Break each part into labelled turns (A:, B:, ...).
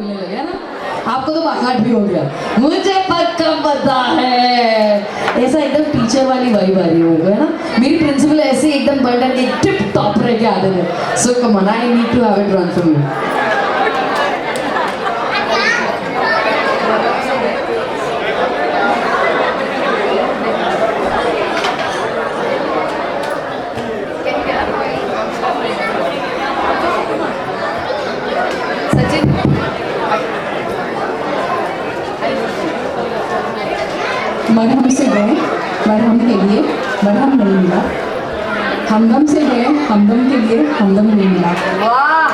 A: बोलने लगे है ना, आपको तो बाकाट भी हो गया, मुझे पक्का पता है, ऐसा एकदम टीचर वाली वाइब आ रही है ना, मेरी प्रिंसिपल ऐसे एकदम बटन के टिप टॉप रह के आते थे, so come on I need to have it run for you.
B: मरहम से गए मरहम के लिए मरहम नहीं मिला, हमदम से गए हमदम के लिए हमदम नहीं मिला।
C: वाह,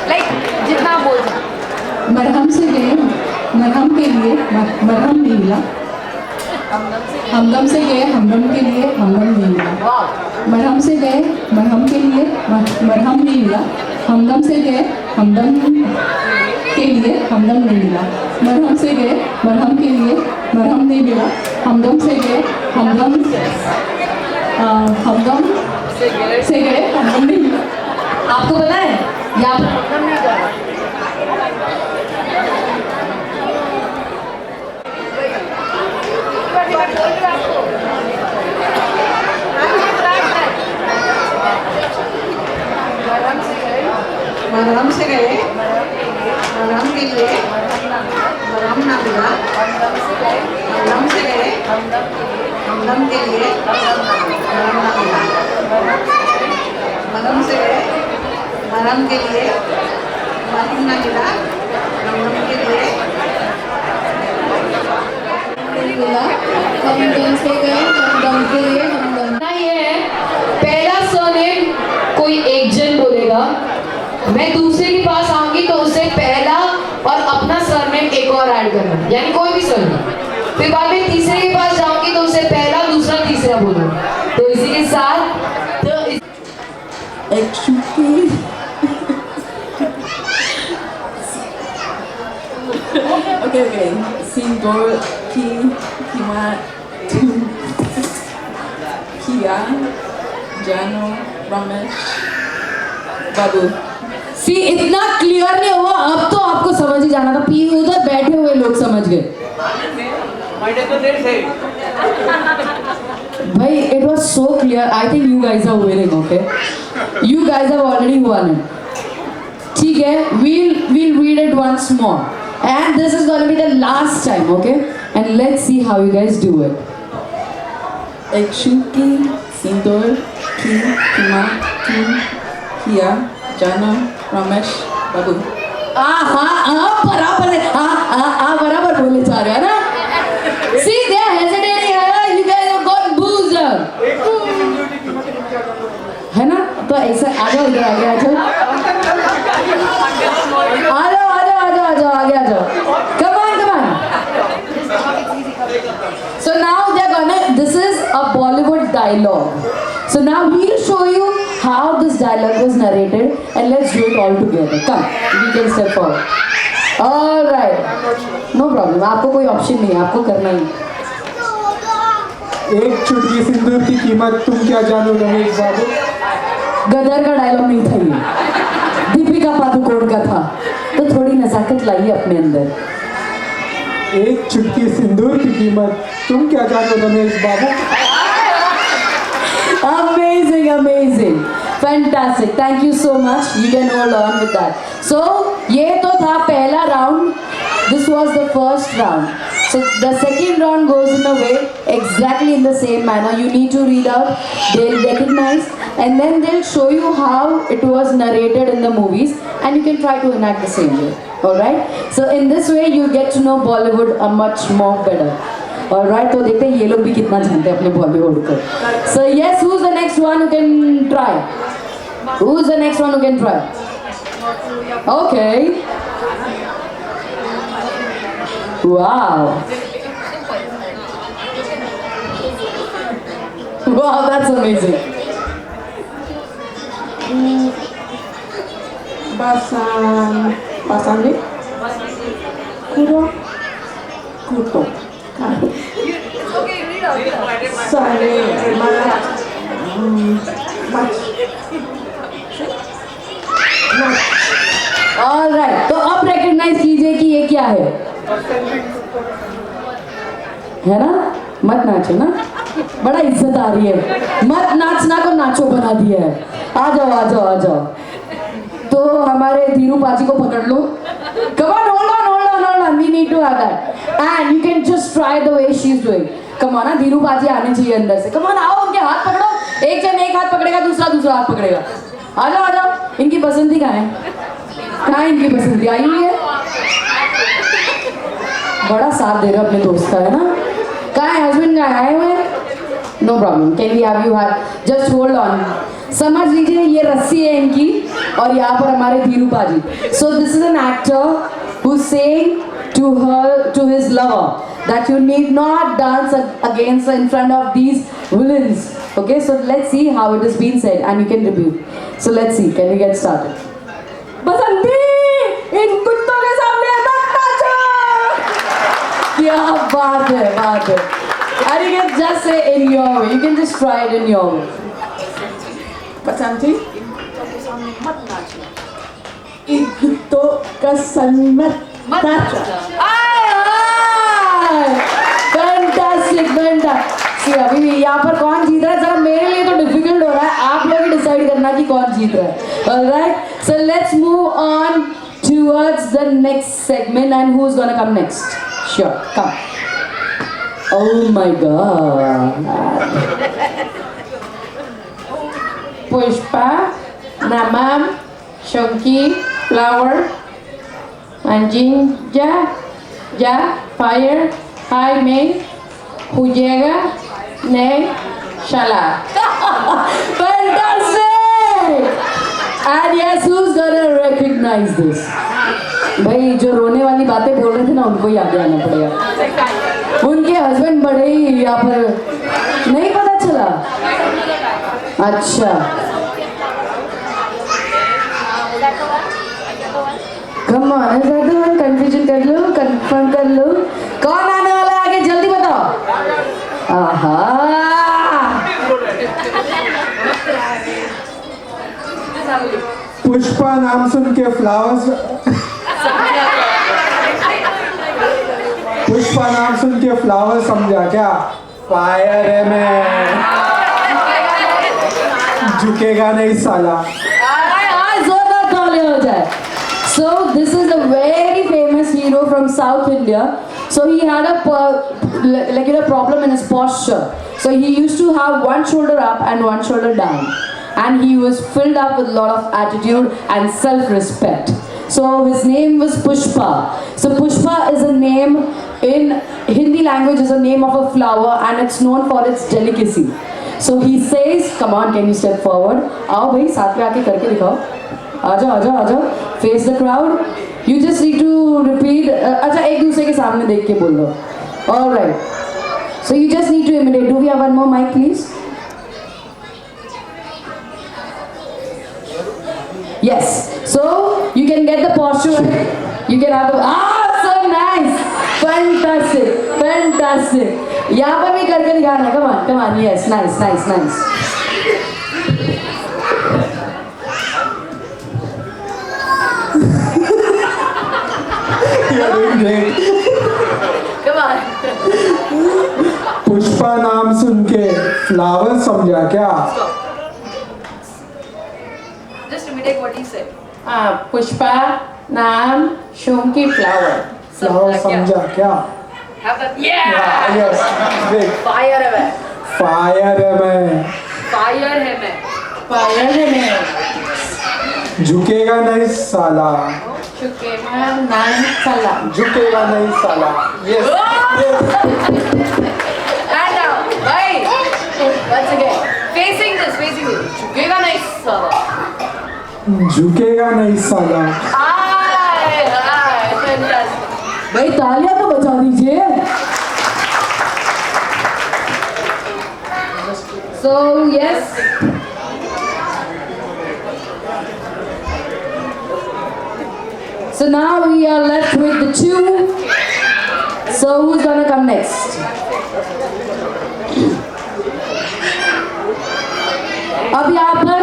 C: लाइक जितना बोल
B: मरहम से गए मरहम के लिए मरहम नहीं मिला, हमदम से गए हमदम के लिए हमदम नहीं मिला। मरहम से गए मरहम के लिए मरहम नहीं मिला, हमदम से गए हमदम के लिए हमदम नहीं मिला। मरहम से गए मरहम के लिए मरहम नहीं मिला, हमदम से गए हमदम से गए हमदम नहीं मिला।
A: आपको पता है यहाँ
D: मरहम से गए मरहम के लिए मरहम ना मिला, हमदम से गए हमदम के लिए मरहम ना मिला। मरहम से गए मरहम के लिए मरहम ना मिला, हमदम के लिए
B: मिला, हमदम से गए हमदम के लिए हमदम।
A: ये है पहला सरनेम कोई एक जन बोलेगा, मैं दूसरे के पास आऊंगी तो उसे पहला और अपना सरनेम एक और ऐड करना, यानी कोई भी सरनेम, फिर बाद में तीसरे के पास जाऊंगी तो उसे पहला दूसरा तीसरा बोलूं। तो इसी के साथ
B: एक चुटकी ओके सिंदूर की किमा किया जानो रमेश बाबू।
A: सी इतना क्लियर नहीं हुआ, अब तो आपको समझ ही जाना था, पी उधर बैठे हुए लोग समझ गए भाई, it was so clear. I think you guys are winning, okay, you guys have already won it, ठीक है। we'll read it once more and this is going to be the last time, okay, and let's see how you guys do it.
B: एक चुटकी सिंदूर की किमा किया जानो रमेश बाबू।
A: बराबर है, बराबर बोले जा रहे हैं ना। See, they are hesitating, you guys have got boozer, है ना? तो ऐसा आ जाओ, इधर आगे आ जाओ, आगे आ जाओ, come on. So now they're gonna, this is a Bollywood dialogue. So now we'll show you how this dialogue was narrated and let's do it all together. Come, we can step forward. All right, no problem. आपको कोई option नहीं है, आपको करना ही।
E: एक चुटकी सिंदूर की कीमत तुम क्या जानो रमेश बाबू।
A: गदर का डायलॉग नहीं था ये, दीपिका पादुकोण का था, तो थोड़ी नजाकत लाइए अपने अंदर।
E: एक चुटकी सिंदूर की कीमत तुम क्या जानो रमेश बाबू।
A: Amazing, fantastic, thank you so much, you can hold on with that. So ये तो था पहला round, this was the first round. So the second round goes in a way exactly in the same manner. You need to read out, they'll recognize, and then they'll show you how it was narrated in the movies, and you can try to enact the same way. All right? So in this way you get to know Bollywood a much more better. All right, तो देखते हैं ये लोग भी कितना जानते हैं अपने बॉलीवुड को। So yes, who's the next one who can try? Who's the next one who can try? Okay. Wow. Wow, that's amazing.
B: Basande Kuro Kuto Sale Mach
A: all right, तो अब रिकग्नाइज कीजिए कि ये क्या है ना? मत नाचो ना, बड़ा इज्जत आ रही है, मत नाचना को नाचो बना दिया है। आ जाओ आ जाओ आ जाओ। तो हमारे धीरू पाजी को पकड़ लो। Come on, hold on, we need to have that and you can just try the way she's doing. Come on, ना धीरू पाजी आने चाहिए अंदर से। Come on, आओ, उनके हाथ पकड़ो, एक जन एक हाथ पकड़ेगा, दूसरा हाथ पकड़ेगा। आ जाओ। इनकी पसंदी कहाँ है इनकी पसंदी? आई हुई है, बड़ा साथ दे रहे हो अपने दोस्त का, है ना? कहाँ है हस्बैंड? कहाँ आए हुए? No problem, can we have you just hold on. समझ लीजिए ये रस्सी है इनकी और यहाँ पर हमारे धीरू पाजी। So this is an actor who saying to his lover that you need not dance against in front of these villains. Okay, so let's see how it has been said and you can review. So let's see, can we get started? बसंती, इन कुत्तों के सामने मत नाचो। क्या बात है। And you can just say in your way. You can just try it in your way. बसंती, इन कुत्तों का संग मत नाचो। फैंटास्टिक। अभी यहाँ पर कौन जीत रहा है? जरा मेरे लिए तो डिफिकल्ट हो रहा है, आप लोग ही डिसाइड करना कि कौन जीत रहा है। Alright, so let's move on towards the next segment and who is gonna come next? Sure, come. Oh my God. Pushpa, Namam, Shonky, Flower, and Jinja, Ja, Fire, Hi, May, Hujega, Nay, Shala. Fantastic! And yes, who's gonna recognize this? भाई जो रोने वाली बातें बोल रहे थे ना, उनको याद आना पड़ेगा। उनके हस्बैंड बड़े ही यहाँ पर नहीं पता चला। अच्छा, Come on, is that the one? Confusion कर लो, confirm कर लो। कौन आने वाला है आगे? जल्दी बताओ। आहा,
E: पुष्पा नाम सुन के फ्लावर्स, पुष्पा नाम सुन के फ्लावर समझा क्या? फायर है मैं, झुकेगा नहीं साला।
A: जोरदार तालियां हो जाए। So this is a very famous hero from South India. So he had a problem in his posture. So he used to have one shoulder up and one shoulder down, and he was filled up with a lot of attitude and self-respect. So his name was Pushpa. So Pushpa is a name in Hindi language, is a name of a flower, and it's known for its delicacy. So he says, come on, can you step forward? आओ भाई, साथ में आके करके दिखाओ। आ जाओ, face the crowd. You just need to repeat. अच्छा, एक दूसरे के सामने देख के बोल लो। All right. So you just need to imitate. Do we have one more mic, please? Yes. So you can get the posture. You can have the. So nice. Fantastic. यहाँ पर भी करके दिखाना। Come on. Yes, nice.
E: You're doing great.
C: Come on.
E: Pushpa नाम सुन के flower समझा क्या?
C: Just imitate what he said.
A: Pushpa नाम शोंकी फ्लावर।
E: फ्लावर समझा क्या?
C: Have that. Yeah.
E: Yes, great.
C: Fire है मैं.
E: फायर है मैं,
C: Fire है मैं.
A: फायर है मैं,
E: झुकेगा नहीं साला,
A: झुकेगा नहीं साला।
E: झुकेगा नहीं साला। Yes.
C: And now, right. Once again. Facing this. झुकेगा नहीं साला.
E: झुकेगा नहीं साला।
C: Hi. Fantastic.
A: भाई तालियां तो बजा दीजिए। So yes. So now we are left with the two. So who's gonna come next? अब यहाँ पर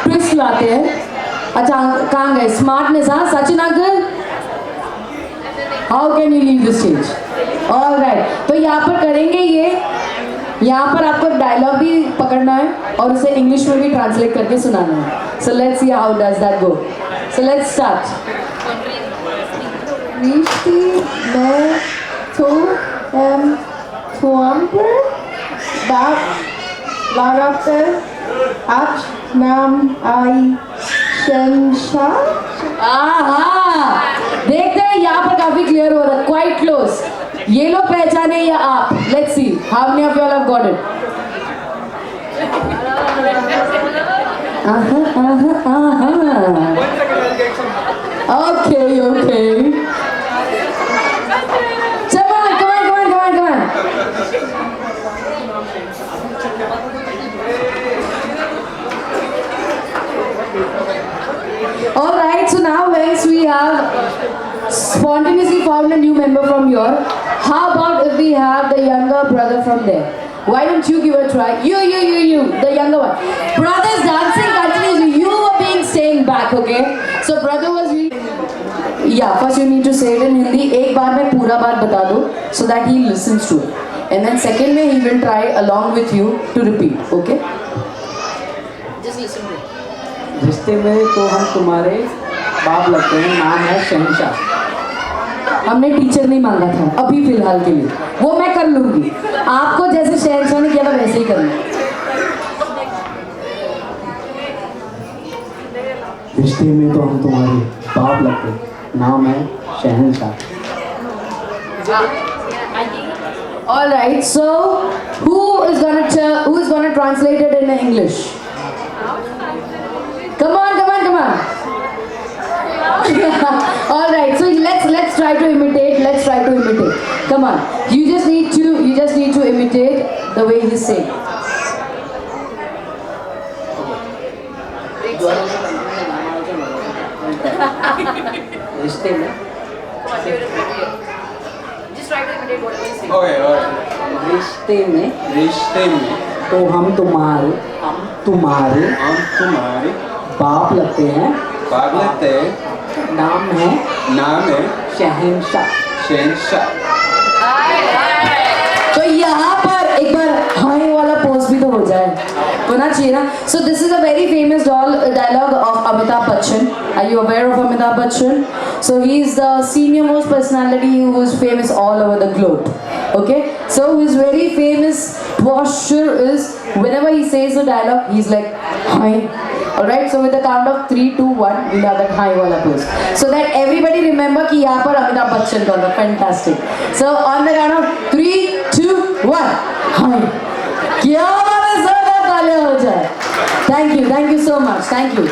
A: ट्विस्ट लाते हैं। अच्छा, कहाँ गए? स्मार्टनेस। हाँ, Sachin uncle how can you leave the stage? Alright, तो यहाँ पर करेंगे ये, यहाँ पर आपको डायलॉग भी पकड़ना है और उसे इंग्लिश में भी ट्रांसलेट करके सुनाना है. So let's see how does that go. So let's start.
B: Rishti मैं तो Tuamper Barater Ach Nam Ai Shensha.
A: देखते हैं यहाँ पर काफी क्लियर हो रहा है. Quite close. ये लोग पहचाने या आप? Let's see how many of you all have got it. Okay, okay. Come on. Alright, so now guys, we have spontaneously found a new member from here. How about if we have the younger brother from there? Why don't you give a try? You, the younger one. Brother's dancing continuously. You were being staying back, okay? So brother was yeah, first you need to say it in Hindi. एक बार में पूरा बात बता दो so that he listens to it. And then second में he will try along with you to repeat, okay?
C: Just listen to it.
F: रिश्ते में तो हम तुम्हारे बाप लगते हैं, नाम है शहंशाह.
A: हमने टीचर नहीं मांगा था अभी फिलहाल के लिए, वो मैं कर लूंगी. आपको जैसे शहंशाह ने किया था वैसे ही करना.
F: रिश्ते में तो हम तुम्हारे बाप लगते हैं, नाम है शहंशाह.
A: All right, so who is gonna translate it in English? Come on. All right, so let's try to imitate. Come on, you just need to imitate the way he's saying.
F: रिश्ते में
C: Come on, do it again. Just try to imitate what he's saying.
F: रिश्ते में तो हम तुम्हारे बाप लगते हैं, नाम है शहंशाह.
A: तो यहाँ पर एक बार हाई वाला पोज भी तो हो जाए, होना चाहिए ना. So this is a very famous dialogue of Amitabh Bachchan. Are you aware of Amitabh Bachchan? So he is the senior most personality who is famous all over the globe. Okay, so his very famous posture is whenever he says a dialogue, he's like hi. Alright, so with the count of 3, 2, 1, we'll have that high wala pose. So that everybody remember कि यहाँ पर अमिताभ बच्चन का था. Fantastic. So on the count of 3, 2, 1, hi. क्या बात है, ज़ोरदार तालियां हो जाए. Thank you so much. Thank you.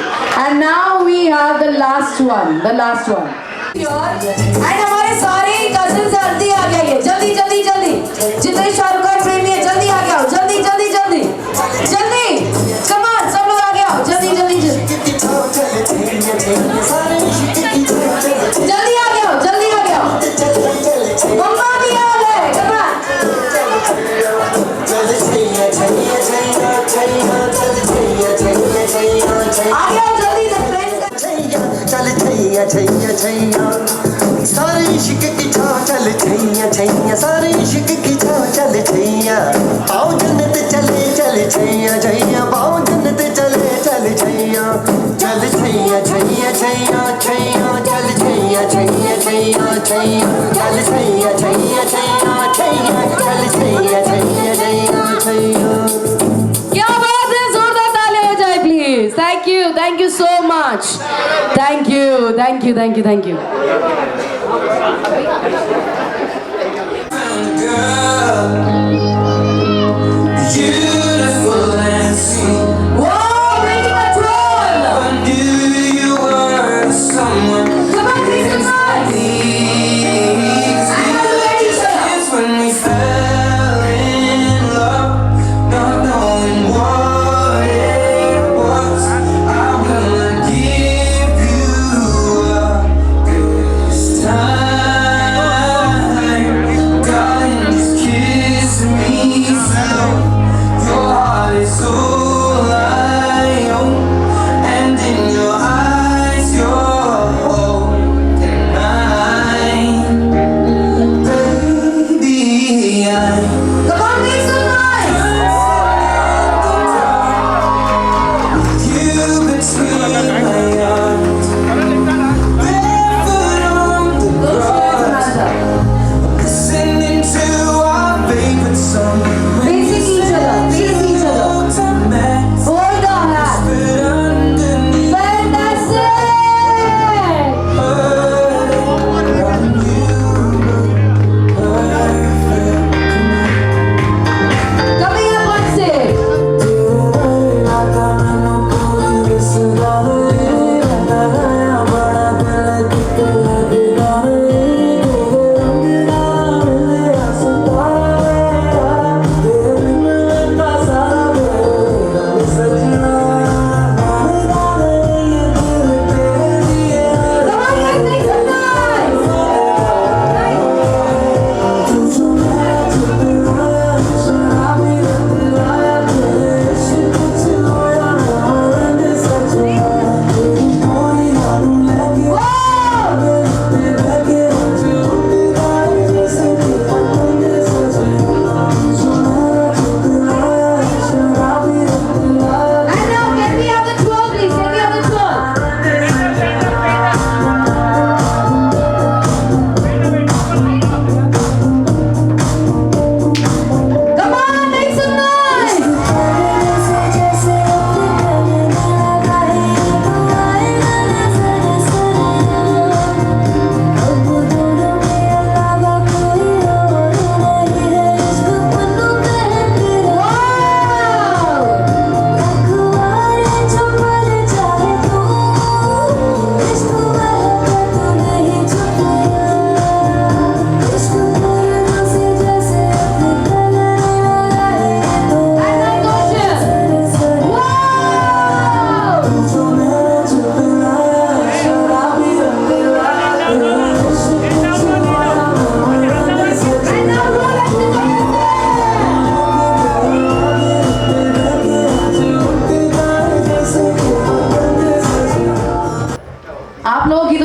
A: And now we have the last one. And हमारे सारे cousins जल्दी आ गए, जल्दी. जितने शाहरुख खान प्रेमी है जल्दी आ गया, जल्दी. Come on, सब लोग आ गया, जल्दी. जल्दी आ गया. मम्मा भी आ गए, come on. आ गया जल्दी से friends.
G: चल छैया सारे इश्क की छा चल छैया सारे इश्क की छा चल छैया आओ जन्नत चल छैया आओ जन्नत चल छैया चल छैया चल
A: क्या बात है, जोरदार तालियां हो जाए please. Thank you so much. Thank you.
H: Beautiful and sweet.
A: Whoa, breaking a throne.
H: I knew you were someone.
A: Come on, please, come on.
H: It's when we fell in love, not knowing what it was. I will give you up this time. Darling, just kiss me slow.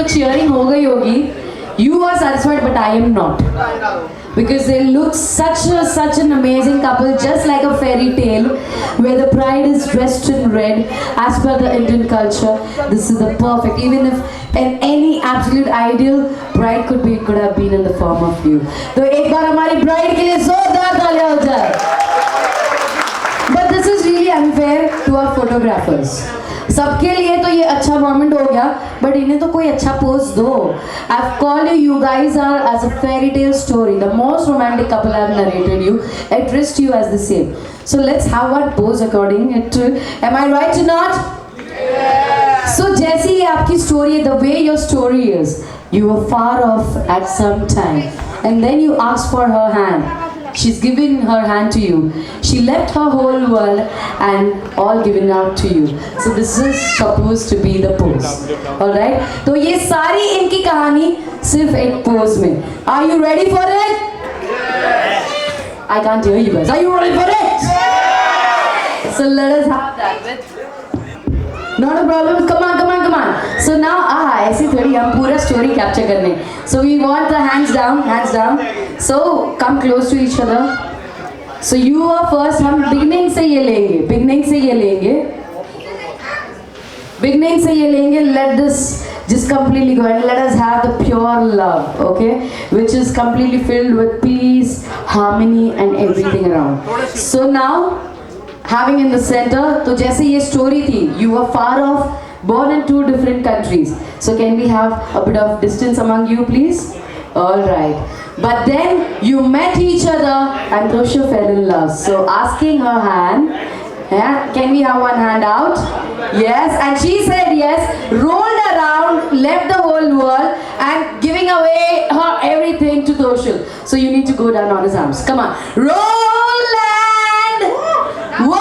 A: तो cheering हो गई होगी. You are satisfied, but I am not. Because they look such an amazing couple, just like a fairy tale, where the bride is dressed in red, as per the Indian culture. This is the perfect. Even if in any absolute ideal bride could have been in the form of you. तो एक बार हमारी bride के लिए जोरदार तालियां हो जाए. But this is really unfair to our photographers. सबके लिए तो ये अच्छा मोमेंट हो गया, बट इन्हें तो कोई अच्छा पोज दो. I've called you guys are as a fairy tale story, the most romantic couple I've narrated you, addressed you as the same. So let's have one pose according to, am I right or not? So जैसी ये आपकी story है, the way your story is, you were far off at some time, and then you asked for her hand. She's given her hand to you. She left her whole world and all given out to you. So this is supposed to be the pose. All right? तो ये सारी इनकी कहानी सिर्फ एक pose में. Are you ready for it? I can't hear you guys. Are you ready for it? So let us have that with. Not a problem. Come on. So now, ऐसे थोड़ी हम पूरा story capture करने. So we want the hands down. So come close to each other. So you are first. हम beginning से ये लेंगे. Let this just completely go and let us have the pure love, okay? Which is completely filled with peace, harmony, and everything around. So now. Having in the center, तो जैसे ये story थी, you were far off, born in 2 different countries. So can we have a bit of distance among you, please? All right. But then you met each other and Tosha fell in love. So asking her hand, yeah, can we have one hand out? Yes, and she said yes, rolled around, left the whole world and giving away her everything to Toshal. So you need to go down on his arms. Come on. Roll and... Whoa!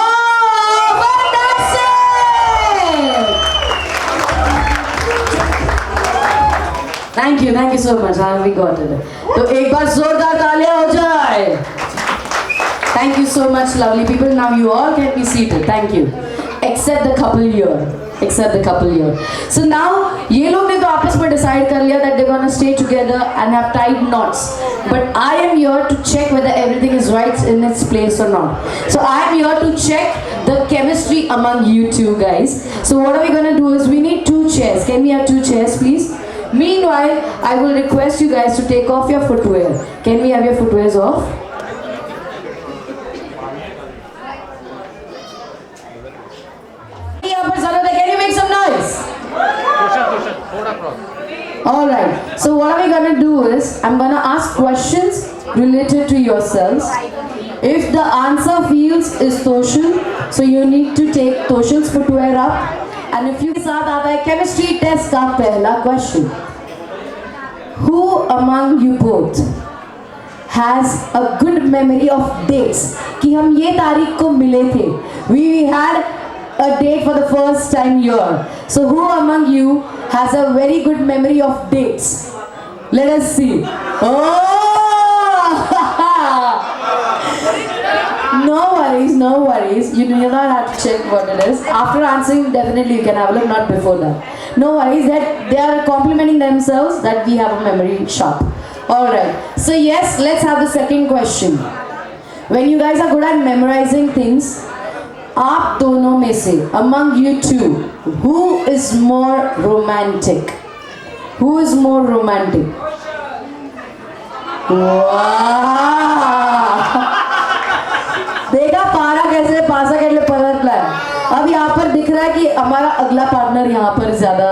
A: Fantastic! Thank you so much. We got it. तो एक बार जोरदार तालियां हो जाए. Thank you so much, lovely people. Now you all can be seated. Thank you. Except the couple here. So now ये लोग ने तो आपस में decide कर लिया that they're gonna stay together and have tied knots. But I am here to check whether everything is right in its place or not. So I am here to check the chemistry among you two guys. So what are we gonna do is we need 2 chairs. Can we have 2 chairs, please? Meanwhile, I will request you guys to take off your footwear. Can we have your footwears off? Can you make some noise? Alright, so what are we gonna do is, I'm gonna ask questions related to yourselves. If the answer feels is Toshal, so you need to take Toshal's footwear up. And if you साथ आता है chemistry test का पहला question. Who among you both has a good memory of dates? कि हम ये तारीख को मिले थे. We had a date for the first time here. So who among you has a very good memory of dates? Let us see. Oh! No worries. You do not have to check what it is. After answering, definitely you can have a look, not before that. No worries that they are complimenting themselves that we have a memory sharp. Alright. So yes, let's have the second question. When you guys are good at memorizing things, आप दोनों में से among you two, who is more romantic? Who is more romantic? Wow! देखा पारा कैसे पासा कैसे पलटला है. अब यहाँ पर दिख रहा है कि हमारा अगला पार्टनर यहाँ पर ज़्यादा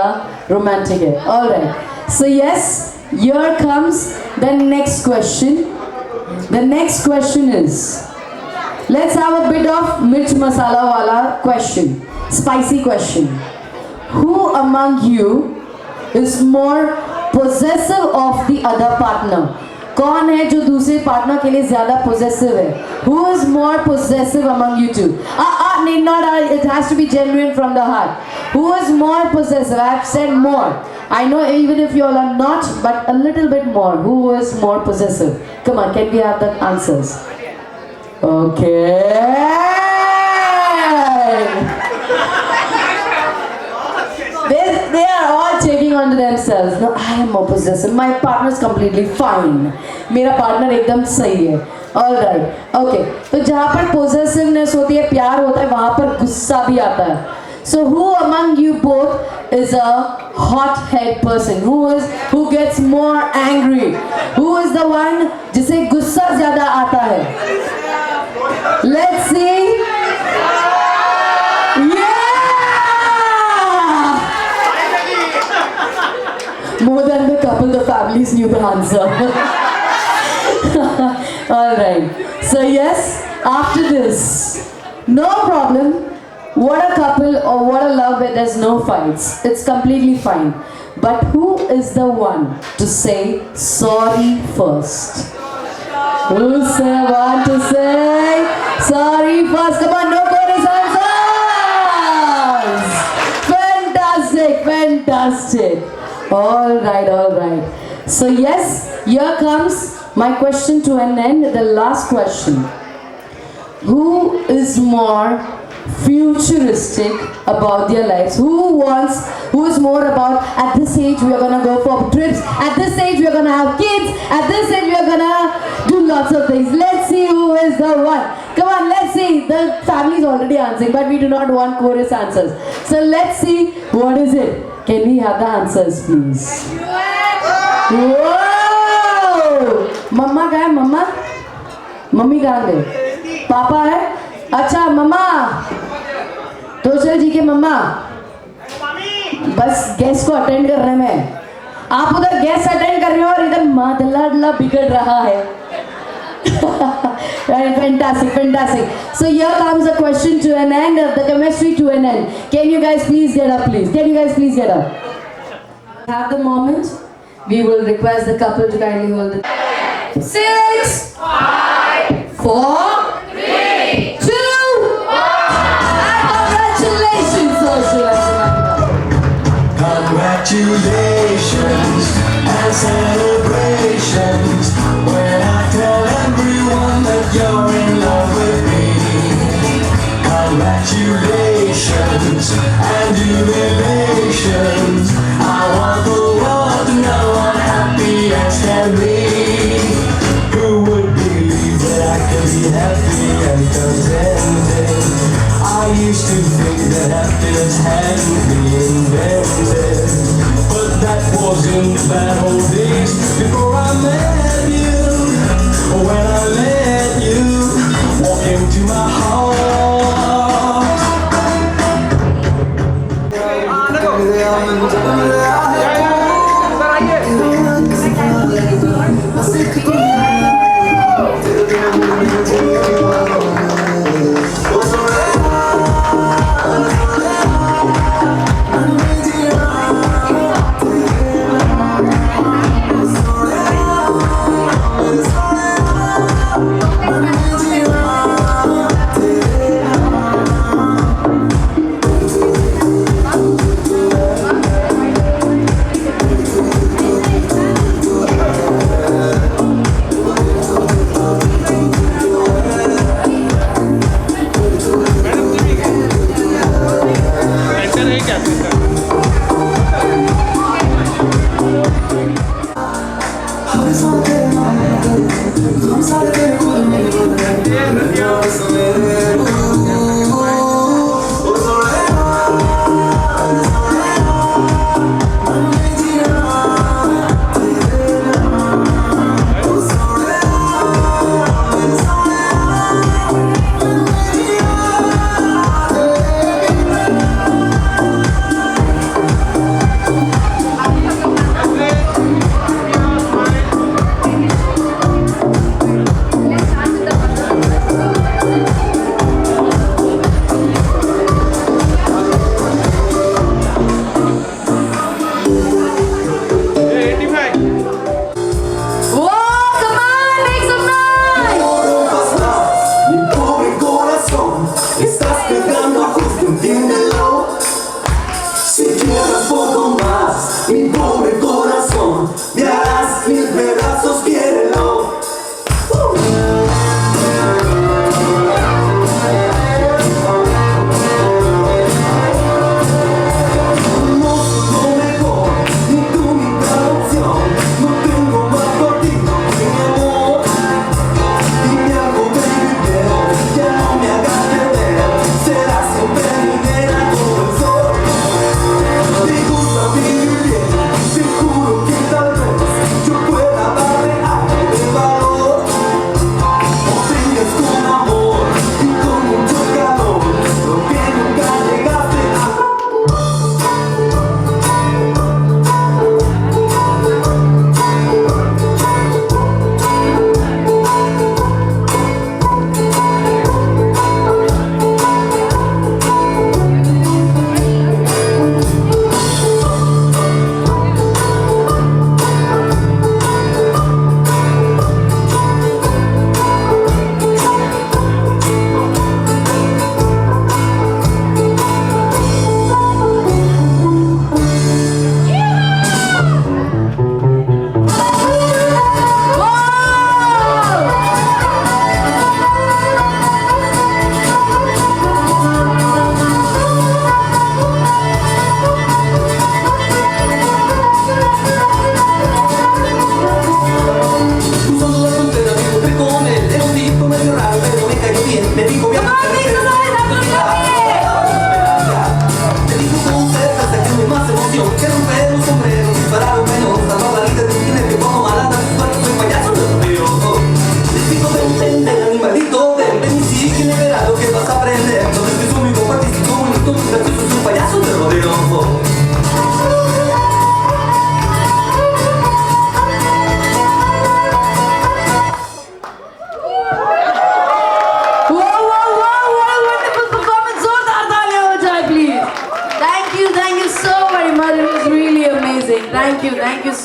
A: रोमांटिक है. Alright. So yes, here comes the next question. The next question is, let's have a bit of mirch masala wala question, spicy question. Who among you is more possessive of the other partner? कौन है जो दूसरे partner के लिए ज़्यादा possessive है? Who is more possessive among you two? Need not. It has to be genuine from the heart. Who is more possessive? I have said more. I know even if you all are not, but a little bit more. Who is more possessive? Come on, can we have the answers? Okay. They are are all taking on to themselves. No, I am more possessive. My partner is completely fine. मेरा partner एकदम सही है. All right. Okay. तो जहाँ पर possessiveness होती है, प्यार होता है, वहाँ पर गुस्सा भी आता है. So who among you both is a hot-head person? Who gets more angry? Who is the one जिसे गुस्सा ज़्यादा आता है? Let's see. More than the couple, the families knew the answer. Alright. So yes, after this, no problem. What a couple or what a love where there's no fights. It's completely fine. But who is the one to say sorry first? Who's the one to say sorry first? Come on, no chorus answers. Fantastic, fantastic. All right. So yes, here comes my question to an end, the last question. Who is more futuristic about their lives? Who is more about, at this age we are gonna go for trips, at this age we are gonna have kids, at this age we are gonna do lots of things. Let's see who is the one. Come on, let's see. The family is already answering, but we do not want chorus answers. So let's see, what is it? Can we have the answers, please? Whoa! मम्मा कहाँ है? मम्मा? Mummy कहाँ गए? पापा है? अच्छा मम्मा, तोशल जी के मम्मा, बस guest को अटेंड कर रहे हैं मैं. आप उधर गेस्ट अटेंड कर रहे हो और इधर मादला बिगड़ रहा है. Fantastic. So here comes the question to an end, the chemistry to an end. Can you guys please get up, please? Can you guys please get up? Have the moment. We will request the couple to kindly hold it. 6, 5, 4, 3, 2, 1. And congratulations, Social.
H: Congratulations and celebrations when I tell everyone that you're in love with me. Congratulations and jubilations. I want the world to know I'm happy as can be. Who would believe that I could be happy and contented? I used to think that happiness hadn't been invented, but that was in the bad old days before I met you. When I let you walk into my heart.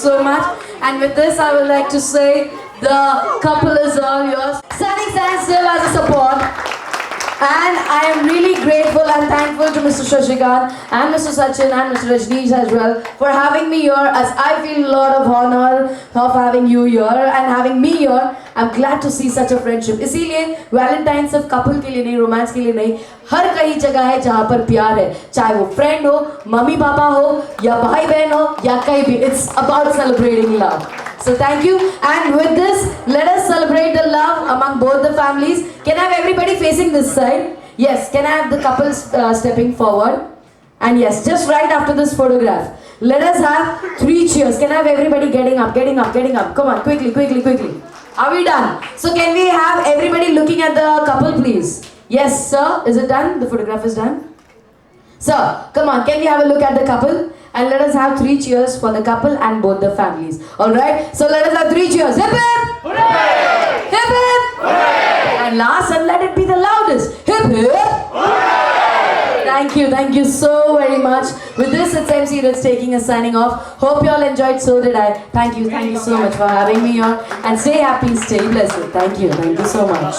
A: so much. And with this, I would like to say the couple is all yours. Standing still as a support. And I am really grateful and thankful to Mr. Shashikant and Mr. Sachin and Mr. Rajneesh as well for having me here, as I feel a lot of honor of having you here and having me here. I'm glad to see such a friendship. इसीलिए Valentine सिर्फ couple के लिए नहीं, romance के लिए नहीं, हर कहीं जगह है जहाँ पर प्यार है, चाहे वो फ्रेंड हो, मम्मी पापा हो, या भाई बहन हो, या कहीं भी. It's about celebrating love. So thank you, and with this, let us celebrate the love among both the families. Can I have everybody facing this side? Yes, can I have the couples stepping forward? And yes, just right after this photograph, let us have 3 cheers. Can I have everybody getting up? Come on, quickly. Are we done? So can we have everybody looking at the couple, please? Yes, sir. Is it done? The photograph is done? Sir, come on, can we have a look at the couple? And let us have 3 cheers for the couple and both the families. Alright? So let us have 3 cheers. Hip hip! Hooray! Hip hip! Hooray! And last, and let it be the loudest. Hip hip! Hooray! Thank you so very much. With this, it's MC that's taking us signing off. Hope you all enjoyed, so did I. Thank you so much for having me here. And stay happy, stay blessed. Thank you so much.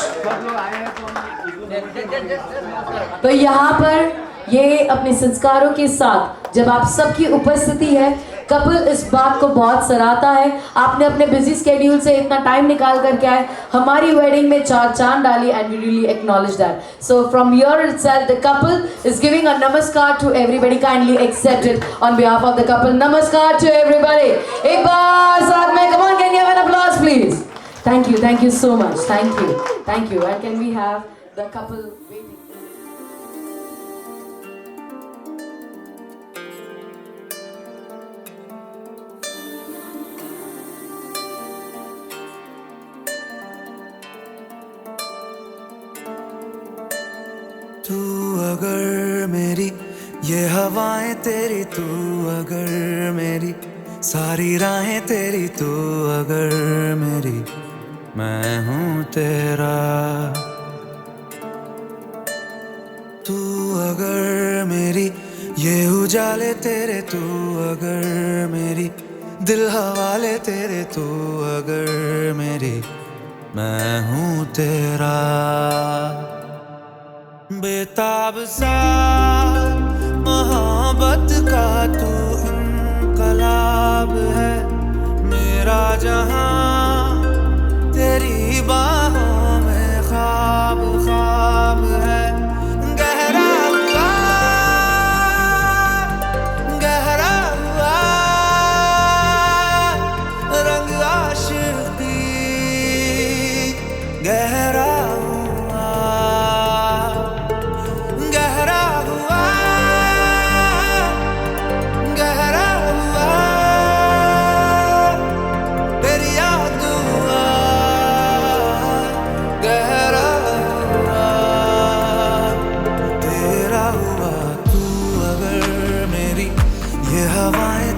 A: तो यहाँ पर ये अपने संस्कारों के साथ जब आप सबकी उपस्थिति है, कपल इस बात को बहुत सराहता है. आपने अपने बिजी स्केड्यूल से इतना टाइम निकाल करके आए, हमारी वेडिंग में 4 चांद डाली, and we really acknowledge that. So from here itself, the couple is giving a namaskar to everybody. Kindly accept it on behalf of the couple. Namaskar to everybody. एक बार साथ में, come on, can you have an applause, please? Thank you so much. Thank you. And can we have the couple waiting?
I: तू अगर मेरी ये हवाएं तेरी, तू अगर मेरी सारी राहें तेरी, तू अगर मेरी मैं हूँ तेरा. तू अगर मेरी ये उजाले तेरे, तू अगर मेरी दिल हवाले तेरे, तू अगर मेरी मैं हूँ तेरा. बेताब सा मोहब्बत का तू इनकलाब है, मेरा जहां तेरी बाहों में ख्वाब ख्वाब है. गहरा हुआ रंग आशिकी, गहरा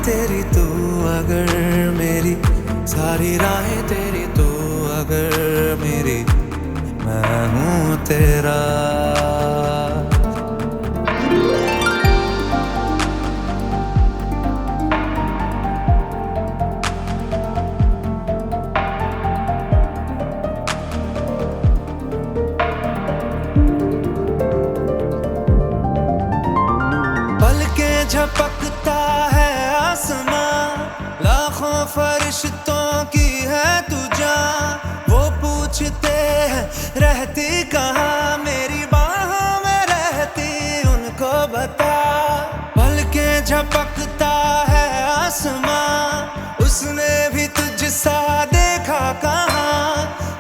I: तेरी, तू अगर मेरी सारी राहें तेरी, तू अगर मेरी मैं हूँ तेरा. पलकें झपकता है आसमां, लाखों फरिश्तों की है तू जान. वो पूछते हैं रहती कहाँ, मेरी बाहों में रहती उनको बता. पलकें झपकता है आसमां, उसने भी तुझसा देखा कहाँ.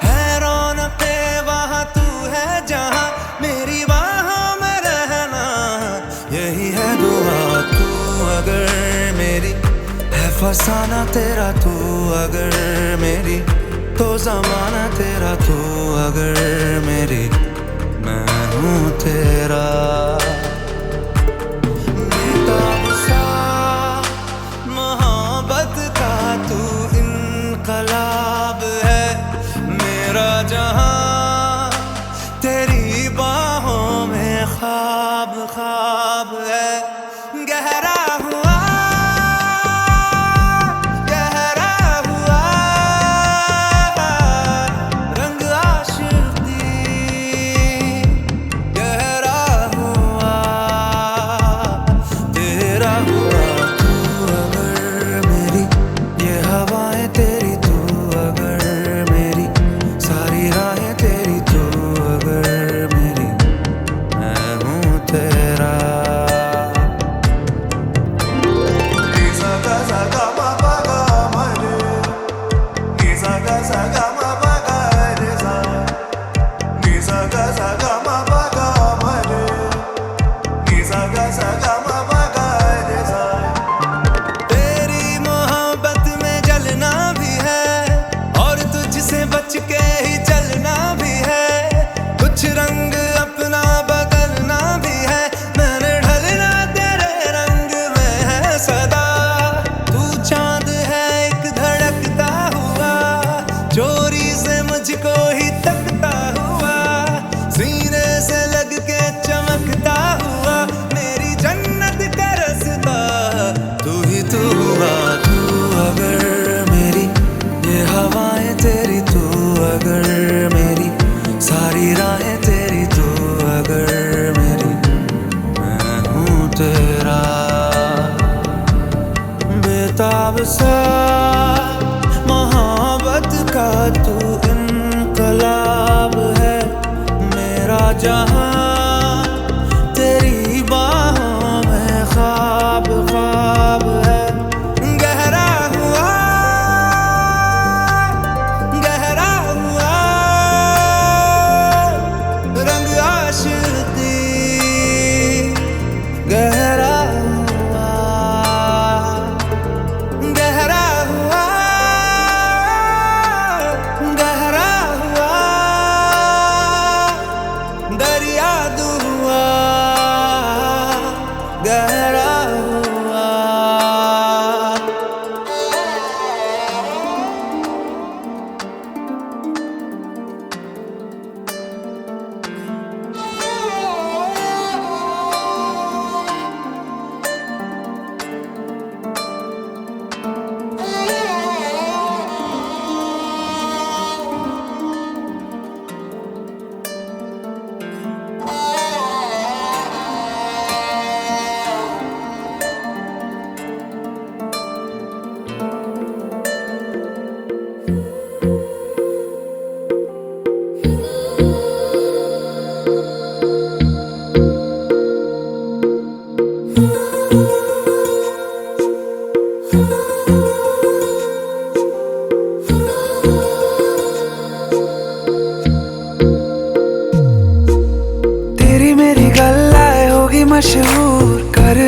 I: है रौनके वहाँ तू है जहाँ, मेरी बाहों में रहना यही है दुआ. तू अगर मेरी है फसाना तेरा, तू अगर मेरी तो ज़माना तेरा, तू अगर मेरी मैं हूँ तेरा. बेताब सा मोहब्बत का तू इनकलाब है, मेरा जहां तेरी बाहों में ख्वाब ख्वाब है. गहरा हुआ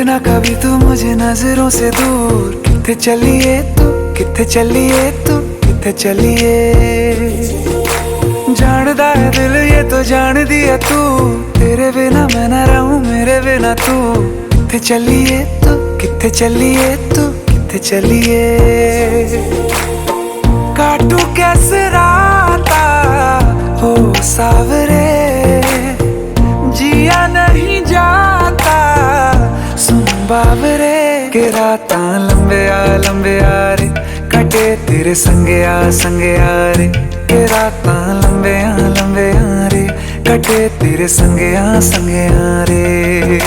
I: ना कभी तू मुझे नजरों से दूर। किथे चलिए तू, किथे चलिए तू, किथे चलिए। जानदा है दिल ये तो जान दिया तू, तेरे बिना मैं ना रहूं मेरे बिना तू। किथे चलिए तू, किथे चलिए तू, किथे चलिए। काटू कैसे राता हो सावरे, जिया नहीं जाता सुन बावरे। के रातां लंबे आ रे, कटे तेरे संगे आ रे। के रातां लंबे आ रे, कटे तेरे संगे आ रे।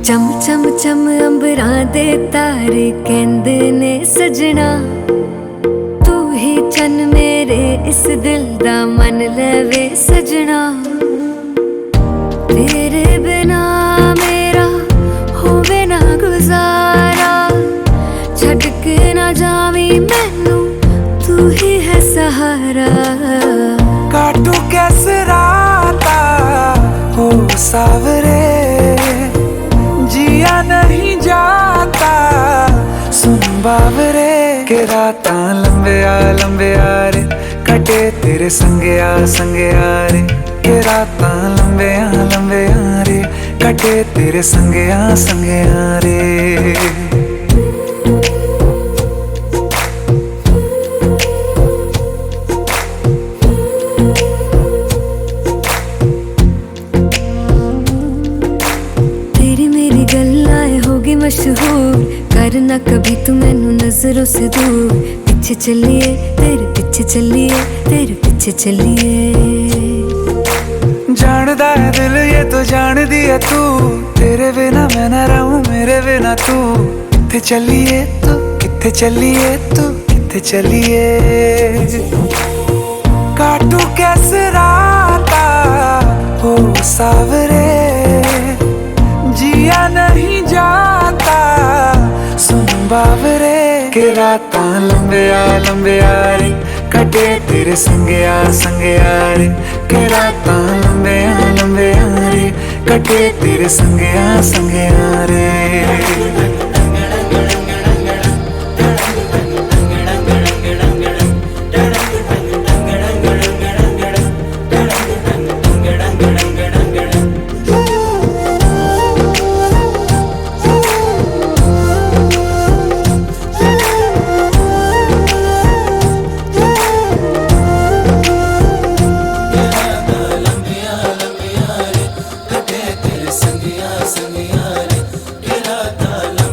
J: चम चम चम अंबरां दे तारे कहंदे ने सजना, तू ही चन मेरे इस दिल दा मन लवे सजना। तेरे बिना मेरा होवे ना गुजारा, छड़ के ना जावी मैनू तू ही है सहारा।
I: काटू कैसे राता हो सावरे, जिया नहीं जाता सुन बावरे। के रातां लंबे आ रे, कटे तेरे संगे आ रे। के रातां लंबे आ रे, कटे तेरे संगे आ रे।
J: मशहूर करना कभी तू मैनू नजरों से दूर। पीछे चलिए तेरे पीछे चलिए, तेरे पीछे चलिए।
I: जानदा है दिल ये तो जान दिया तू, तेरे बिना मैं ना रहूं मेरे बिना तू। किथे चलिए तू, किथे चलिए तू, किथे चलिए। काटू कैसे राता हो सावरे, जिया नहीं जाता सुन बावरे। के रातां लंबे आ रे, कटे तेरे संगे आ रे। के रातां लंबे आ रे, कटे तेरे संगे आ रे।
H: संगिया रे, के रातां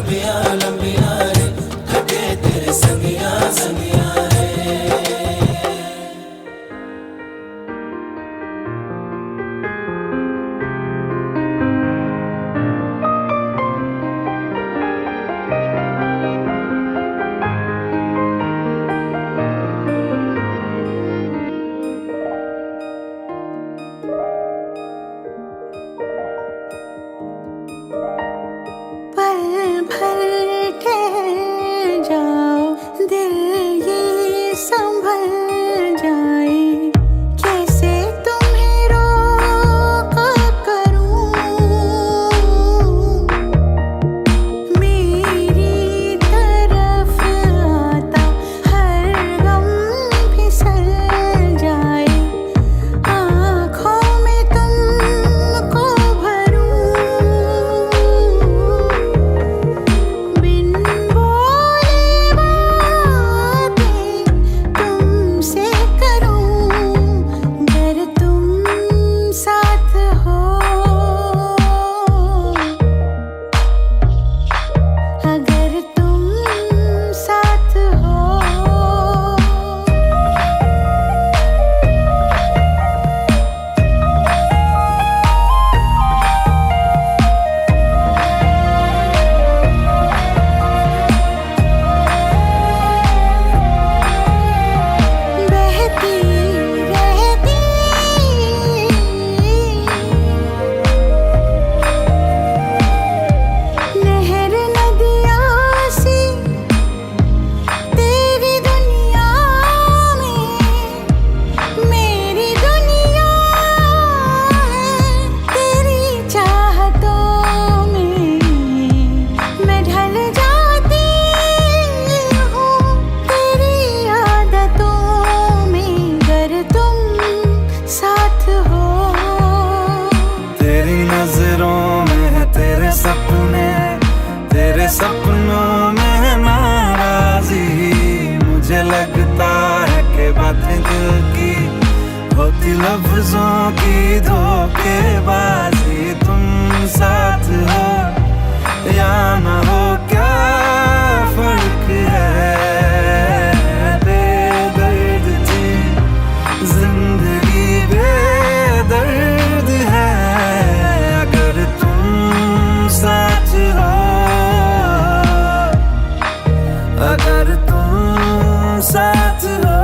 I: लफ्जों की धोखेबाजी, तुम साथ हो या ना हो क्या फर्क है। बेदर्द थी जिंदगी, बेदर्द है अगर तुम साथ हो, अगर तुम साथ हो।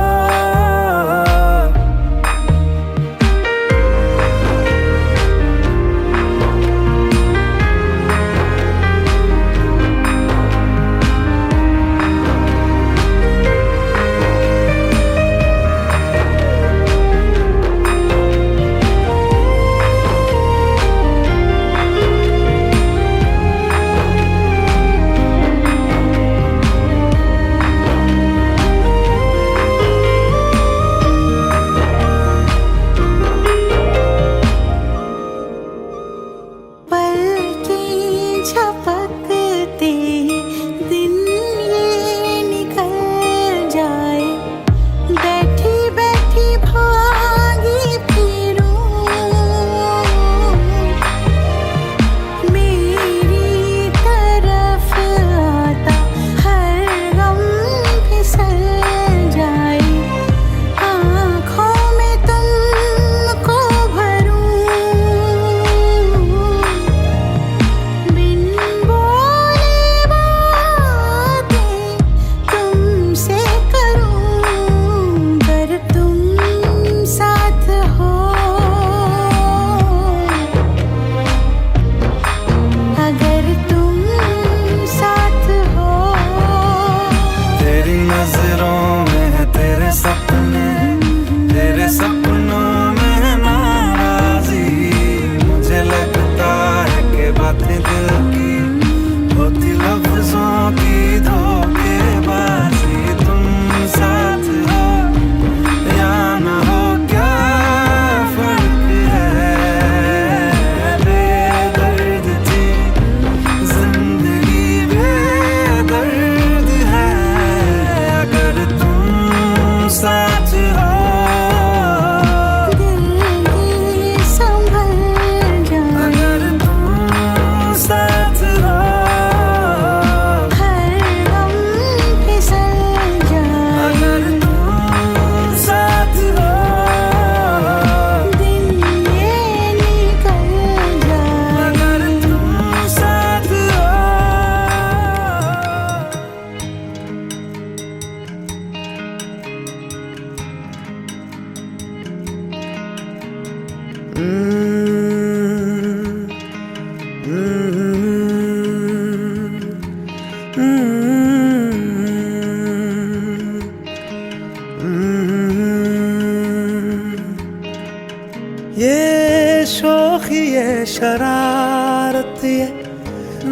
I: ये शोखी ये शरारत ये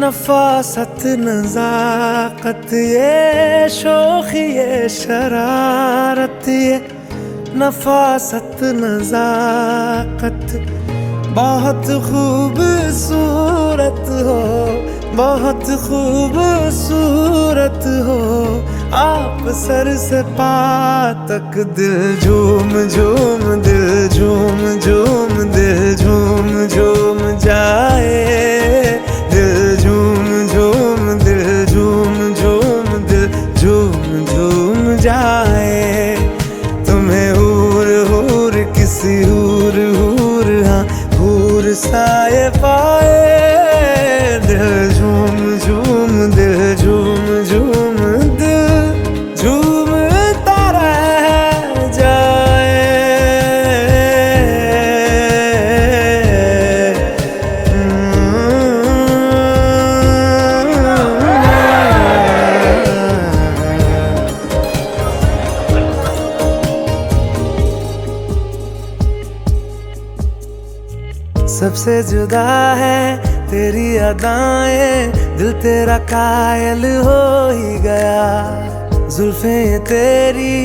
I: नफासत नजाकत, ये शोखी ये शरारत ये नफासत नजाकत, बहुत खूबसूरत हो, बहुत खूबसूरत हो आप सर से पा तक। दिल झूम झूम, दिल झूम झूम, दिल झूम झूम जाए, दिल झूम झूम, दिल झूम झूम, दिल झूम झूम जाए। तुम्हें हूर हूर किसी हूर हूर, हाँ हूर साए पाए, दिल झूम झूम, दिल झूम झूम, दिल झूमता रह जाए। सबसे जुदा है तेरी अदाएं, दिल तेरा कायल हो ही गया। जुल्फें तेरी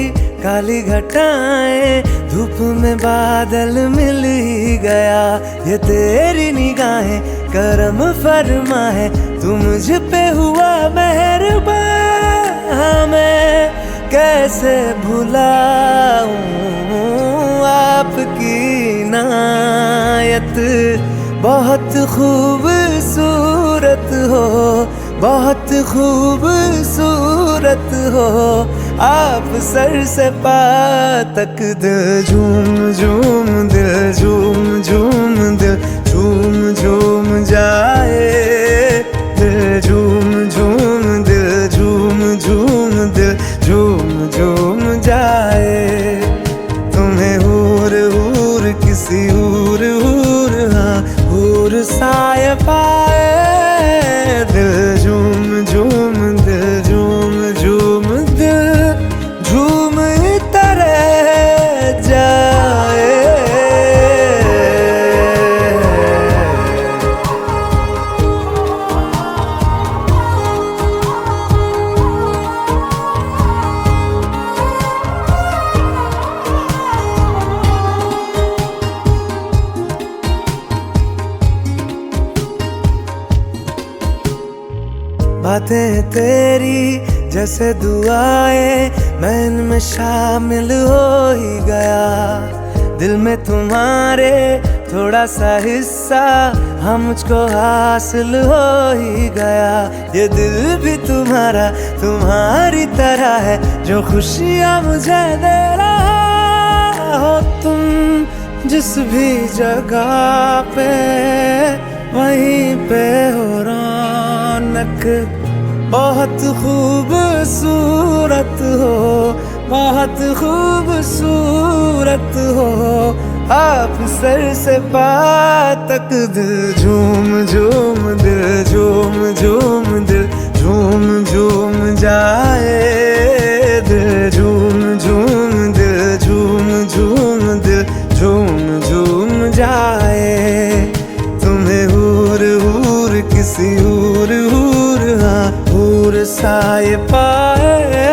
I: काली घटाएं, धूप में बादल मिल ही गया। ये तेरी निगाहें करम फरमा है, तू मुझ पे हुआ मेहरबान। मैं कैसे भुलाऊं आपकी इनायत, बहुत खूबसूरत हो, बहुत खूबसूरत हो आप। सर से पाँव तक दिल झूम झूम, दिल झूम झूम, दिल झूम झूम जाए, दिल झूम झूम, दिल झूम झूम, दिल झूम झूम जाए। तुम्हें हूर हूर किसी हूर हूर, हाँ हूर साए पाए, दिल झूम झूम, दिल झूम झूम, दिल झूम तरह जाए। बातें तेरी जैसे दुआएं, मैं इनमें शामिल हो ही गया। दिल में तुम्हारे थोड़ा सा हिस्सा हाँ मुझको हासिल हो ही गया। ये दिल भी तुम्हारा तुम्हारी तरह है, जो खुशियाँ मुझे दे रहा हो तुम। जिस भी जगह पे वहीं पे हो रौनक, बहुत खूबसूरत हो, बहुत खूबसूरत हो आप। सर से पाँव तक दिल झूम झूम, दिल झूम झूम, दिल झूम झूम जाए, दिल झूम झूम, दिल झूम झूम, दिल झूम झूम जाए। तुम्हें हूर हूर किसी हूर हूर, हाँ हूर साए पाए,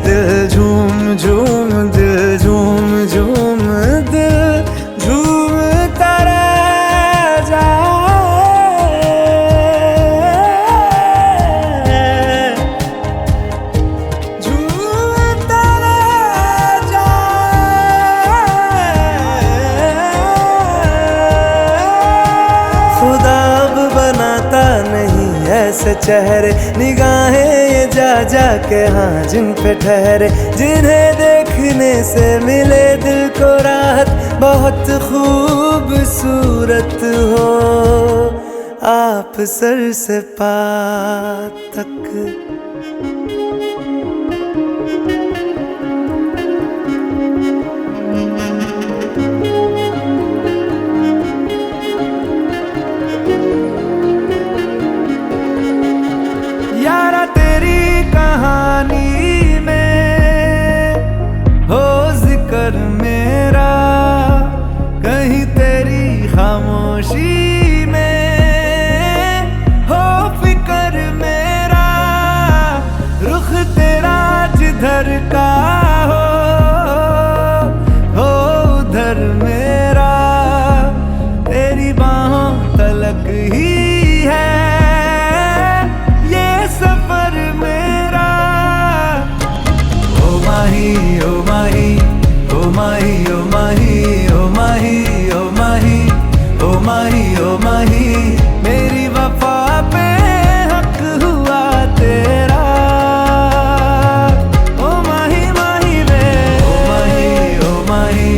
I: दिल झूम झूम, दिल झूम झूम, दिल झूम तरह जाए, झूम तरह जाए। खुदा अब बनाता नहीं ऐसे चेहरे, निगाहें ये जा जा के हाँ जिन पे ठहरे, जिन्हें देखने से मिले दिल को राहत। बहुत खूबसूरत हो आप सर से पाँव तक। यारा तेरी कहानी में हो जिक्र मेरा, कहीं तेरी खामोशी में हो फिक्र मेरा। रुख तेरा जिधर का हो उधर मेरा, तेरी बाहों तलक ही है सफर मेरा। ओ माही ओ माही ओ माही ओ माही ओ माही ओ माही ओ माही ओ माही, मेरी वफा पे हक हुआ तेरा। ओ माही माही वे ओ माही ओ माही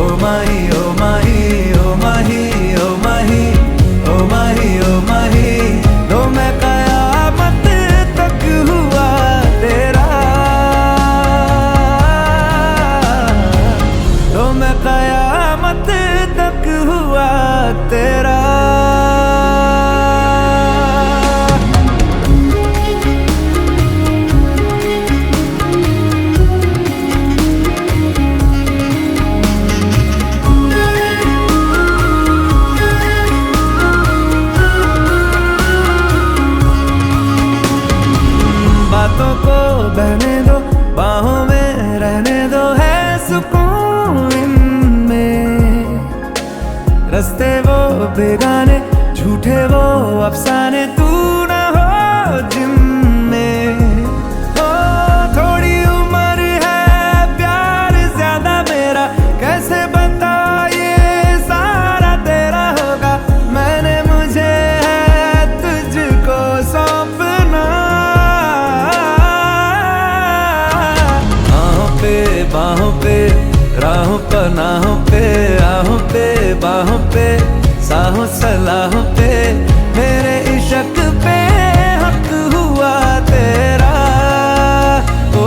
I: ओ माही ओ माही ओ माही ओ माही ओ माही ओ माही, लो मैं कयामत तक हुआ तेरा, लो मैं कयामत तक हुआ तेरा। बातों को बहने दो, बाहों में रहने दो, है सुकून इनमें। रस्ते वो बेगाने, झूठे वो अफसाने, तू ना हो जिनमें। ओ थोड़ी उम्र है, प्यार ज्यादा मेरा, कैसे पनाहों पे, आहों पे, बाहों पे, साहों सलाहों पे, मेरे इश्क पे हक हुआ तेरा। ओ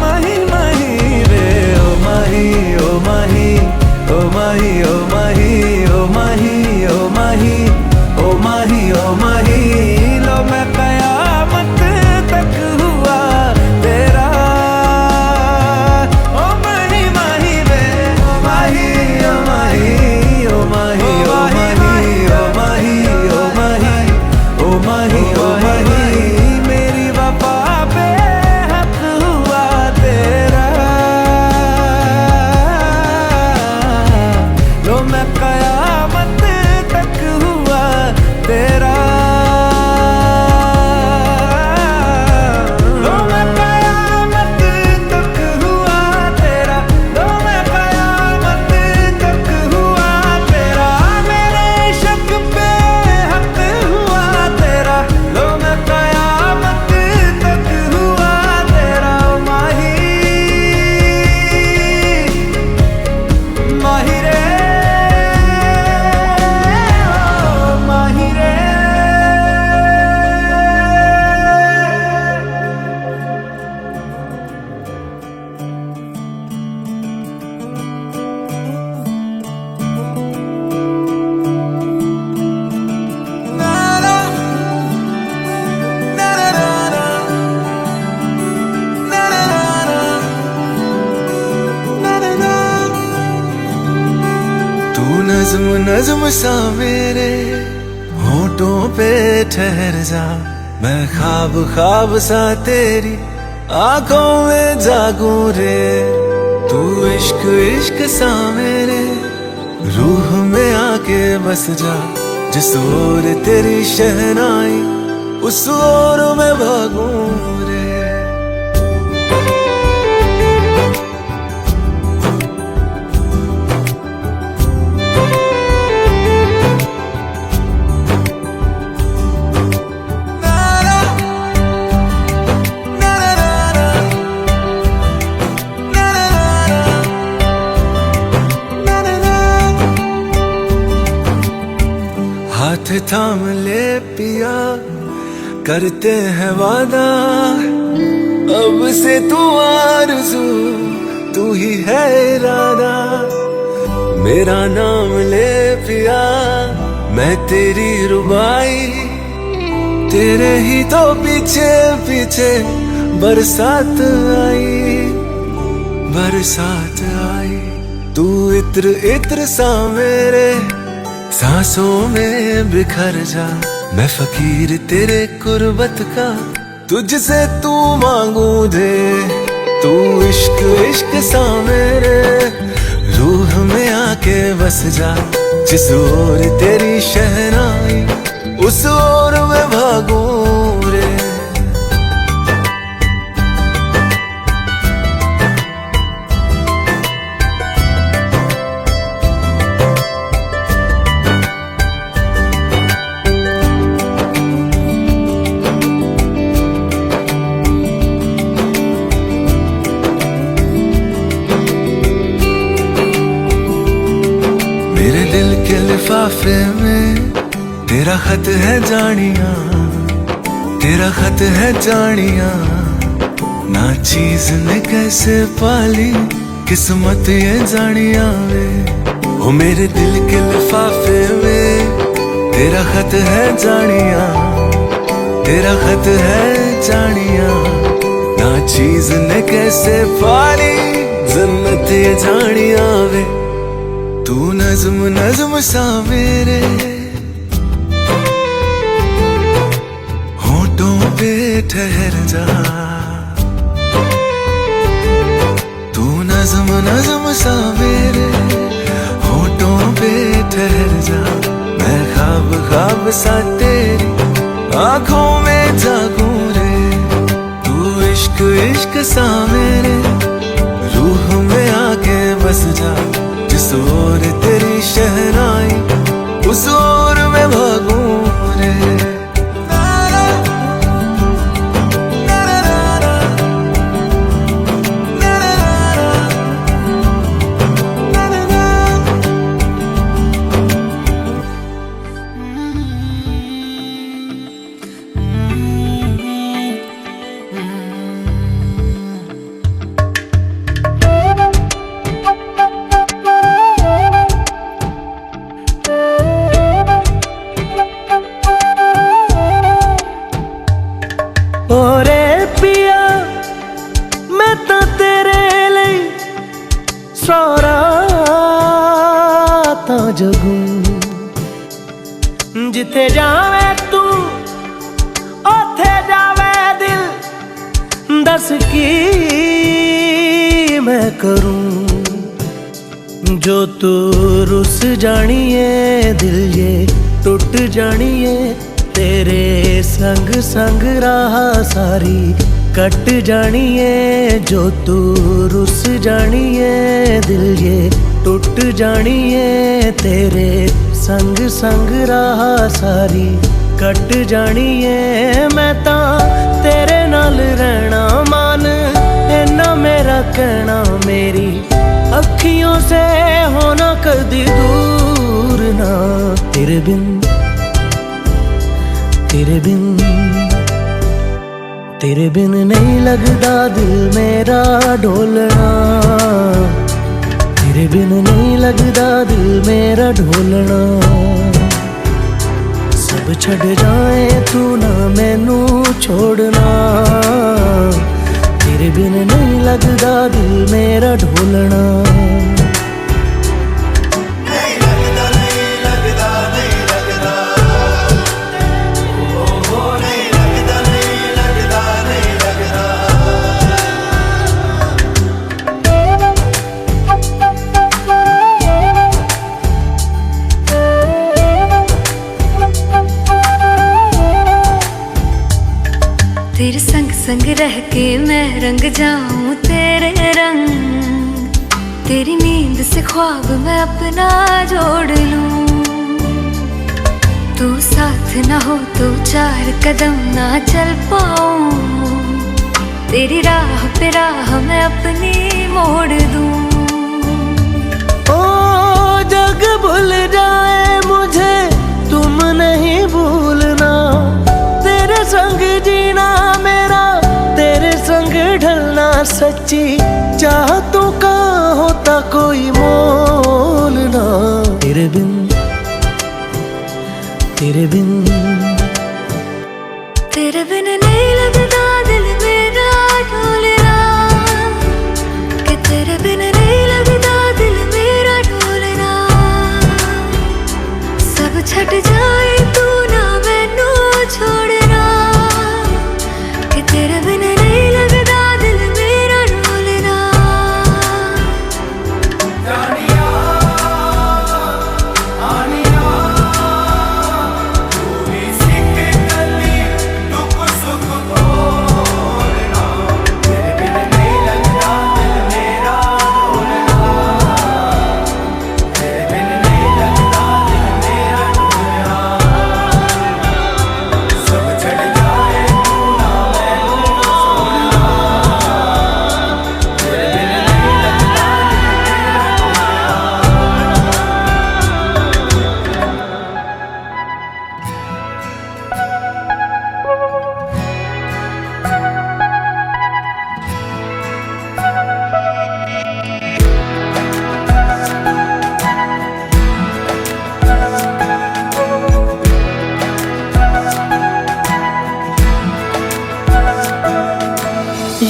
I: माही माही रे, ओ माही, ओ माही, ओ माही, ओ माही, ओ माही, ओ माही, ओ माही, ओ माही, लो मैं कयामत तक हुआ तेरा। ओ माही माही रे, ओ माही, ओ माही, ओ माही, ओ माही, ओ माही, ओ माही, ओ माही, ओ माही, मेरी वफा पे हक हुआ तेरा। लो मैं कयामत तक हुआ तेरा। लो मैं कयामत तक हुआ तेरा। लो मैं कयामत तक हुआ तेरा। मेरे इश्क पे हक हुआ तेरा। लो मैं कयामत तक हुआ तेरा। माही माही रे, ओ माही रे। तू नज्म नज्म सा मेरे होठों पे ठहर जा, मैं ख्वाब ख्वाब सा तेरी आंखों में जागूं रे। तू इश्क इश्क सा मेरे रूह में आके बस जा, जिस ओर तेरी शहनाई उस ओर मैं भागूं रे। हाथ थाम ले पिया, करते हैं वादा, अब से तू आरज़ू, तू ही है इरादा। मेरा नाम ले पिया, मैं तेरी रुबाई, तेरे ही तो पीछे पीछे बरसात आई, बरसात आई। तू इत्र इत्र सा मेरे सांसों में बिखर जा, मैं फकीर तेरे कुर्बत का, तुझसे तू मांगू दे। तू इश्क इश्क सा मेरे रूह में आके बस जा, जिस ओर तेरी शहनाई उस ओर मैं भागूं रे। मेरे दिल के लिफाफे में तेरा खत है जानिया, तेरा खत है जानिया। ना चीज ने कैसे पाली किस्मत ये जानिया वे। ओ मेरे दिल के लिफाफे में तेरा खत है जानिया, तेरा खत है जानिया। ना चीज ने कैसे पाली जन्नत ये जानिया वे। तू नज्म नज्म सा मेरे होठों पे ठहर जा, तू नज्म नज्म सा मेरे होठों पे ठहर जा। मैं ख्वाब ख्वाब सा तेरी आंखों में जागूं रे। तू इश्क इश्क सा मेरे रूह में आके बस जा, जिस ओर तेरी शहनाई उस ओर मैं भागूं रे।
H: रातां जगूं जिथे जावे तू ओथे जावे दिल दस की मैं करूं जो तू रुस जानिए दिल ये टूट जानिए तेरे संग संग राह सारी कट जानिए जो तू रुस जानिए दिल ये टूट जानिए तेरे संग संग राह सारी कट जानिए मैं तां तेरे नाल रहना मान इन्ना मेरा कहना मेरी अखियों से होना कदी दूर ना तेरे बिन नहीं लगदा दिल मेरा ढोलना तेरे बिन नहीं लगदा दिल मेरा ढोलना सब छड़ जाए तू ना मैनू छोड़ना तेरे बिन नहीं लगदा दिल मेरा ढोलना
J: तेरे संग संग रह के मैं रंग जाऊं तेरे रंग तेरी नींद से ख्वाब मैं अपना जोड़ लूं तू साथ ना हो तो चार कदम ना चल पाऊं तेरी राह पे राह मैं अपनी मोड़ दूं
H: ओ जग भूल जाए मुझे तुम नहीं भूलना तेरे संग जीना मेरा तेरे संग ढलना सच्ची चाहतों का होता कोई मोल ना तेरे बिन नहीं लगदा दिल मेरा ढोलना कि तेरे बिन नहीं लगदा दिल मेरा ढोलना सब छट जाए तू ना मैनू छोड़ना कि तेरे बिन नहीं लगदा दिल मेरा ढोलना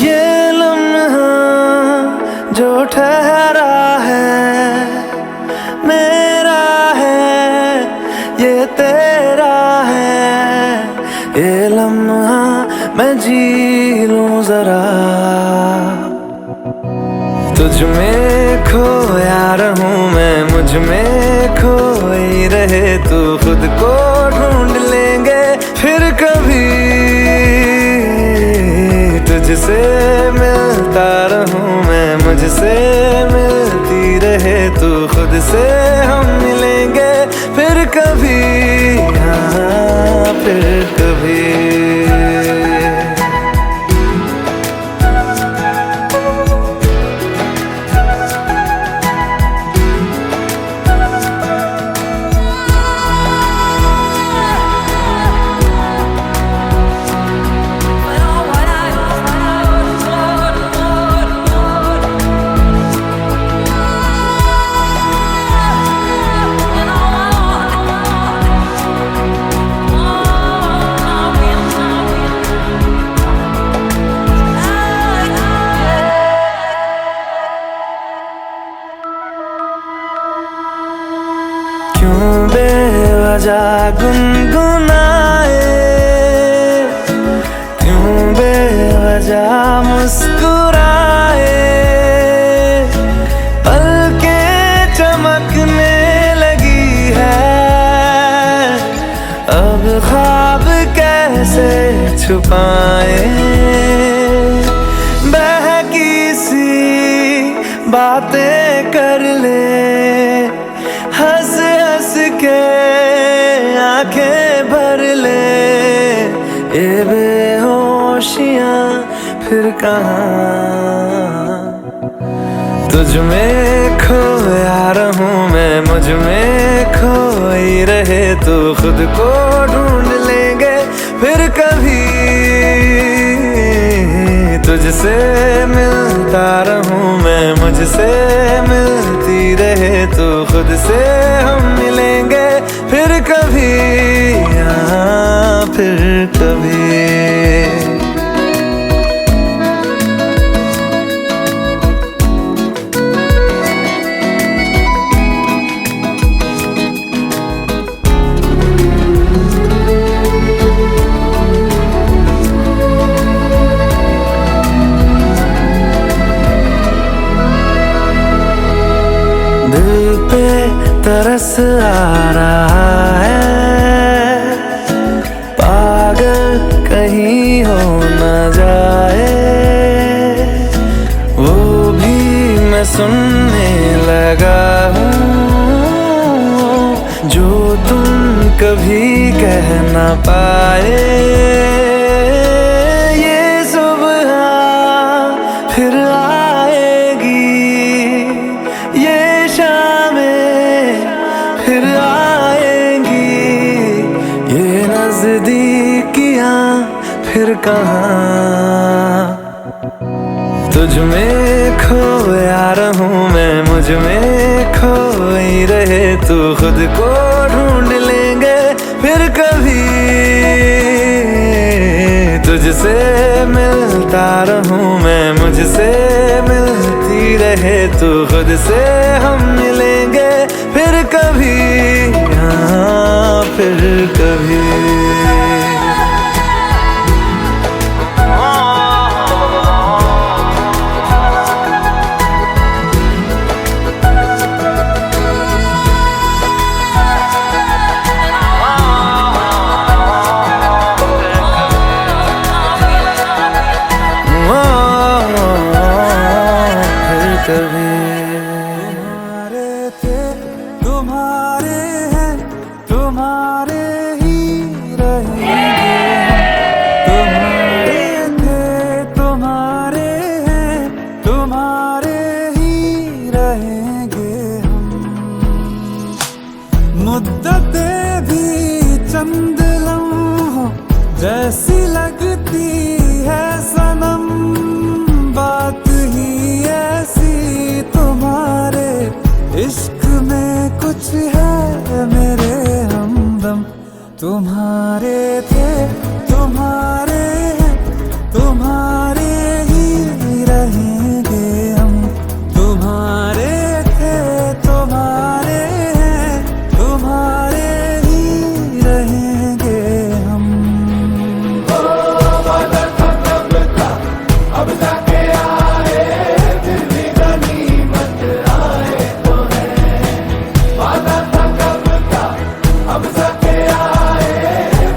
H: ये लम्हा जो ठहरा है मेरा है ये तेरा है ये लम्हा मैं जी लूं जरा तुझ में खोया रहूं मैं मुझ में खोई रहे तू खुद को ढूंढ लेंगे फिर कभी तुझसे मिलता रहूं मैं मुझसे मिलती रहे तू खुद से हम मिलेंगे फिर कभी हाँ फिर कभी
I: बेवजह गुनगुनाए, क्यों बेवजह मुस्कुराए, पलकें चमकने लगी है, अब ख्वाब कैसे छुपाए, बहकी सी बातें कर ले, हंस हंस के आंखें भर ले, ये बेहोशियां फिर कहाँ, तुझ में खोया रहूं मैं, मुझ में खोई रहे तू, खुद को ढूंढ लेंगे फिर कभी, तुझसे मिलता रहूं मैं, मुझसे मिलती रहे तू, खुद से हम मिलेंगे फिर कभी, हाँ फिर कभी। दिल पे तरस आ रहा है, पागल कहीं हो न जाए, वो भी मैं सुनने लगा हूँ, जो तुम कभी कह न पाए, ये सुबह फिर आएगी, ये फिर आएंगी, ये नजदीकियां फिर कहाँ, तुझ में खोया रहूं मैं, मुझ में खोई रहे तू, खुद को ढूंढ लेंगे फिर कभी, तुझसे मिलता रहूं मैं, मुझसे मिलती रहे तू, खुद से हम मिलेंगे फिर कभी, हाँ फिर कभी। तुम्हारे थे तुम्हारे हैं, तुम्हारे ही रहेंगे, तुम्हारे थे तुम्हारे हैं, तुम्हारे ही रहेंगे हम, मुद्दतें भी चंद लम्हों जैसी लगती है सनम, बात ही ऐसी तुम्हारे इश्क में कुछ है मेरे हमदम, तुम्हारे थे तुम्हारे हैं, तुम्हारे ही रहेंगे हम, तुम्हारे थे तुम्हारे हैं, तुम्हारे ही रहेंगे हम। अब जाके आए फिर भी गनीमत आए तो है, वादा था कब का, अब जाके आए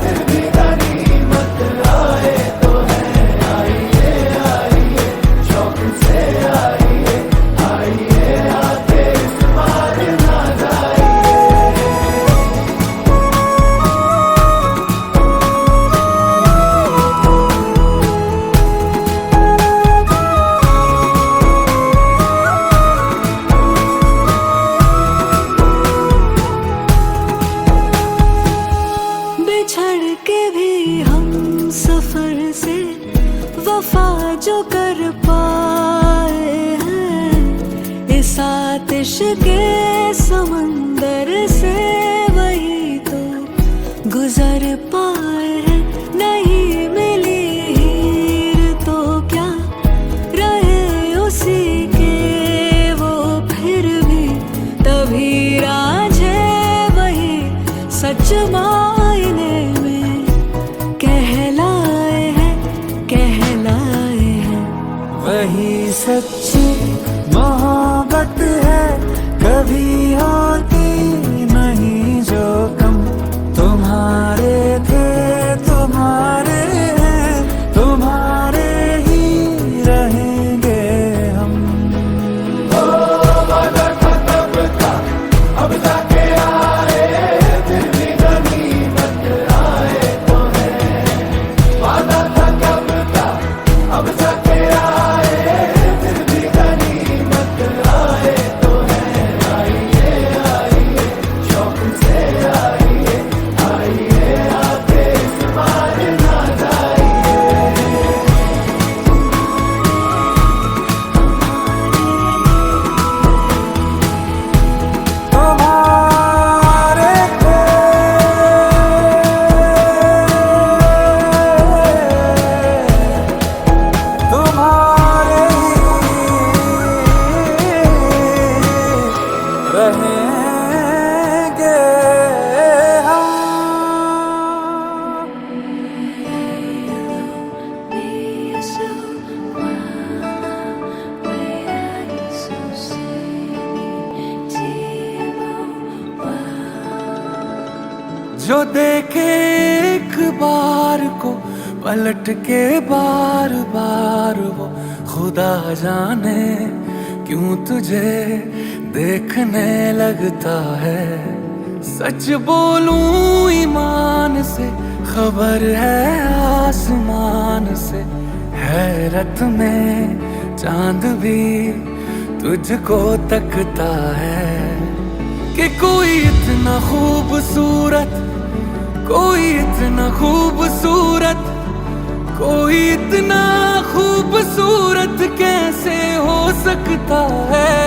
I: फिर भी गनीमत आए तो है, आइए
J: जमाने में कहलाए हैं, कहलाए हैं।
I: वही सच्ची मोहब्बत है, कभी होती नहीं जो कम। तुम्हारे थे तुम्हारे हैं, तुम्हारे ही रहेंगे हम। ओ वादा था कब का, अब जाके आए, फिर भी गनीमत आए तो है। वादा था कब का, अब जाके आए, फिर भी गनीमत आए तो है। आइए आइए शौक से आइए, आइए आके इस बार ना जाइए। तुम्हारे थे तुम्हारे ही रहेंगे हम। जो देखे एक बार को पलट के बार बार वो, खुदा जाने क्यों तुझे देखने लगता है। सच बोलूं ईमान से, खबर है आसमान से। हैरत में चांद भी तुझको तकता है कि कोई इतना खूबसूरत, कोई इतना खूबसूरत, कोई इतना खूबसूरत कैसे हो सकता है।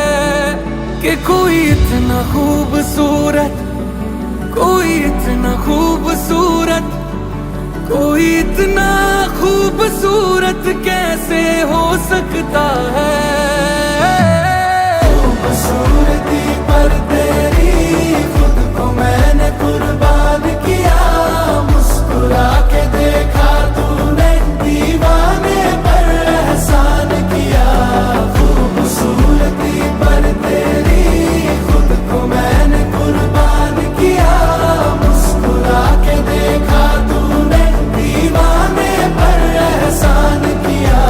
I: कि कोई इतना खूबसूरत, कोई इतना खूबसूरत, कोई इतना खूबसूरत कैसे हो सकता है। खूबसूरती पर तेरी खुद को मैंने कुर्बान किया। मुस्कुरा के देखा तूने, दीवाने पर एहसान किया। खूबसूरती पर तेरी खुद को मैंने कुर्बान किया। मुस्कुरा के देखा तूने, दीवाने पर एहसान किया।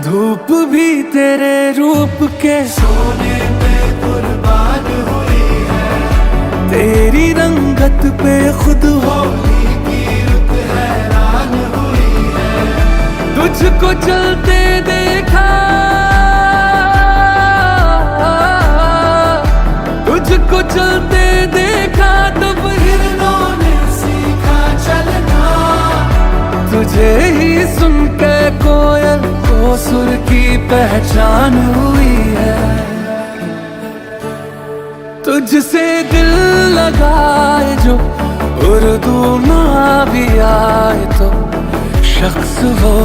I: धूप भी तेरे रूप के सोने पे कुर्बान हुई है। तेरी रंगत पे खुद होली की रुत हैरान हुई है। तुझको चलते देखा, तुझको चलते देखा, तब हिरणों ने सीखा चलना। तुझे ही सुन के कोयल को सुर की पहचान हुई है। तुझसे दिल लगाए जो उर्दू ना भी आए तो, शख्स वो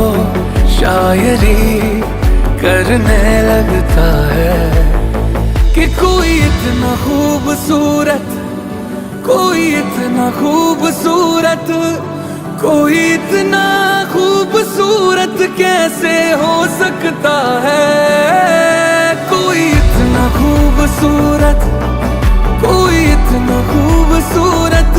I: शायरी करने लगता है। कि कोई इतना खूबसूरत, कोई इतना खूबसूरत, कोई इतना खूबसूरत कैसे हो सकता है। कोई इतना खूबसूरत, कोई इतना खूबसूरत,